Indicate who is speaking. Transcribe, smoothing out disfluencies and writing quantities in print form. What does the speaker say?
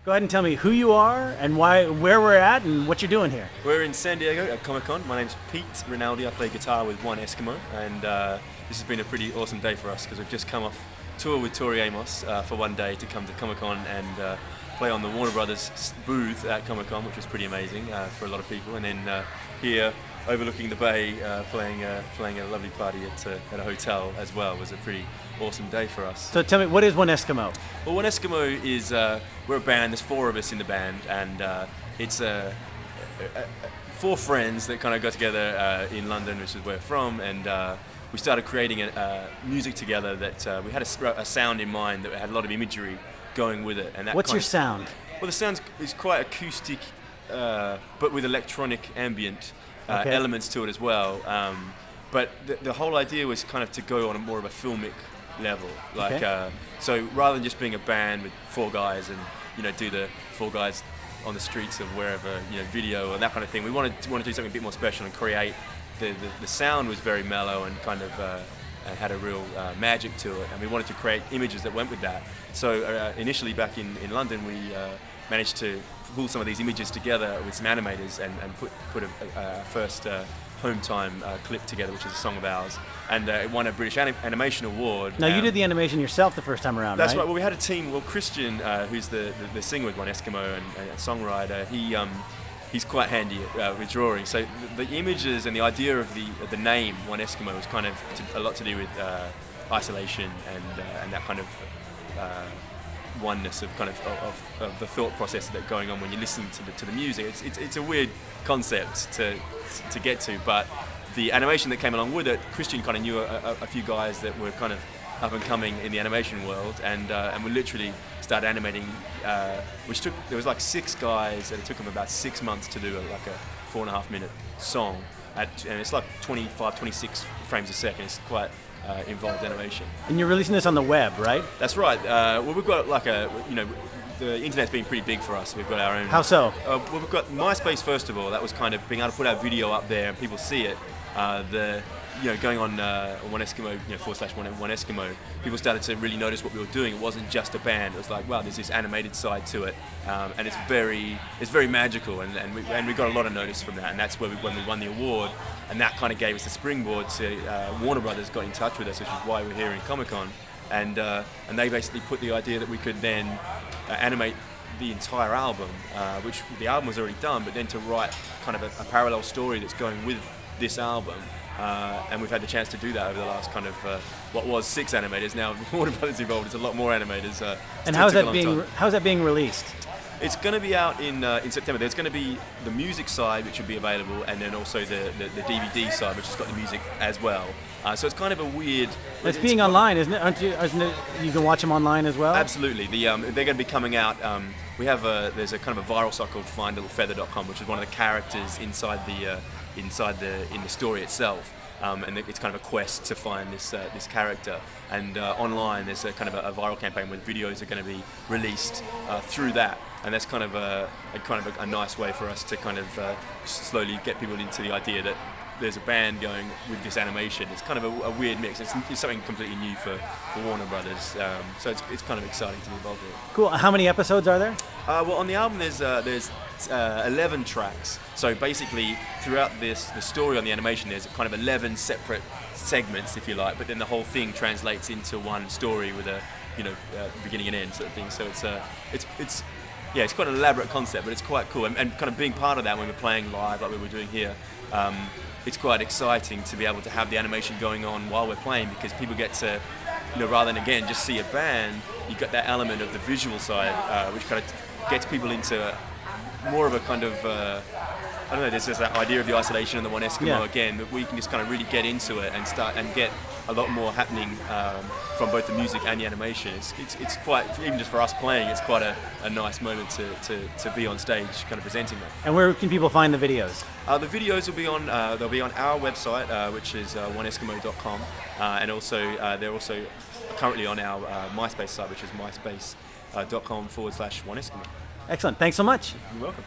Speaker 1: Go ahead and tell me who you are and where we're at and what you're doing here.
Speaker 2: We're in San Diego at Comic-Con. My name's Pete Rinaldi. I play guitar with one Eskimo, and this has been a pretty awesome day for us because we've just come off tour with Tori Amos for one day to come to Comic-Con and play on the Warner Brothers booth at Comic-Con, which was pretty amazing for a lot of people. And then here, overlooking the bay, playing a lovely party at a hotel as well was a pretty awesome day for us.
Speaker 1: So tell me, what is One Eskimo?
Speaker 2: Well, One Eskimo is, we're a band, there's 4 of us in the band, and it's 4 friends that kind of got together in London, which is where we're from, and we started creating music together that we had a sound in mind that had a lot of imagery going with it. And that
Speaker 1: What's your sound?
Speaker 2: Well, the sound is quite acoustic, but with electronic ambient elements to it as well. But the whole idea was kind of to go on a more of a filmic level, like so rather than just being a band with 4 guys and do the 4 guys on the streets of wherever, video and that kind of thing. We wanted to do something a bit more special and create the sound was very mellow and kind of had a real magic to it, and we wanted to create images that went with that. So initially back in London, we managed to pull some of these images together with some animators and put a first home time clip together, which is a song of ours, and it won a British Animation Award.
Speaker 1: Now you did the animation yourself the first time around,
Speaker 2: That's
Speaker 1: right?
Speaker 2: right. Well, we had a team. Well, Christian, who's the singer with One Eskimo and songwriter, he's quite handy with drawing. So the images and the idea of the name One Eskimo was kind of a lot to do with isolation and that kind of oneness of kind of the thought process that's going on when you listen to the music. It's a weird concept to get to, but the animation that came along with it, Christian kind of knew a few guys that were kind of up and coming in the animation world, and we literally started animating, there was like 6 guys, and it took them about 6 months to do like a 4.5 minute song, and it's like 25, 26 frames a second. It's quite involved animation.
Speaker 1: And you're releasing this on the web, right?
Speaker 2: That's right. Well, we've got like the internet's been pretty big for us. We've got our own.
Speaker 1: How so?
Speaker 2: Well, we've got MySpace first of all. That was kind of being able to put our video up there and people see it. Going on One Eskimo, /One Eskimo, people started to really notice what we were doing. It wasn't just a band. It was like, wow, there's this animated side to it, and it's very magical, and we got a lot of notice from that. And that's when we won the award, and that kind of gave us the springboard to Warner Brothers got in touch with us, which is why we're here in Comic-Con, and they basically put the idea that we could then animate the entire album, which the album was already done, but then to write kind of a parallel story that's going with this album. And we've had the chance to do that over the last kind of what was 6 animators. Now Warner Brothers involved. It's a lot more animators.
Speaker 1: And how's that being released?
Speaker 2: It's going to be out in September. There's going to be the music side, which will be available, and then also the DVD side, which has got the music as well. So it's kind of a weird.
Speaker 1: It's being online, isn't it? Isn't it? You can watch them online as well.
Speaker 2: Absolutely. They're going to be coming out. We have there's a kind of a viral site called FindLittleFeather.com, which is one of the characters in the story itself. And it's kind of a quest to find this character. And online, there's a kind of a viral campaign where videos are going to be released through that. And that's kind of a nice way for us to kind of slowly get people into the idea that there's a band going with this animation. It's kind of a weird mix. It's something completely new for Warner Brothers. So it's kind of exciting to be involved with it.
Speaker 1: Cool. How many episodes are there?
Speaker 2: Well, on the album there's 11 tracks. So basically, throughout the story on the animation, there's kind of 11 separate segments, if you like. But then the whole thing translates into one story with a beginning and end sort of thing. So it's quite an elaborate concept, but it's quite cool. And kind of being part of that when we're playing live, like we were doing here. It's quite exciting to be able to have the animation going on while we're playing, because people get to, rather than again just see a band, you've got that element of the visual side, which kind of gets people into more of a kind of, I don't know, there's just that idea of the isolation and the One Eskimo again, that we can just kind of really get into it and start and get a lot more happening from both the music and the animation. It's quite, even just for us playing, it's quite a nice moment to be on stage kind of presenting that.
Speaker 1: And where can people find the videos?
Speaker 2: The videos will be on they'll be on our website, which is oneeskimo.com, and also they're also currently on our MySpace site, which is myspace.com/oneeskimo.
Speaker 1: Excellent. Thanks so much.
Speaker 2: You're welcome.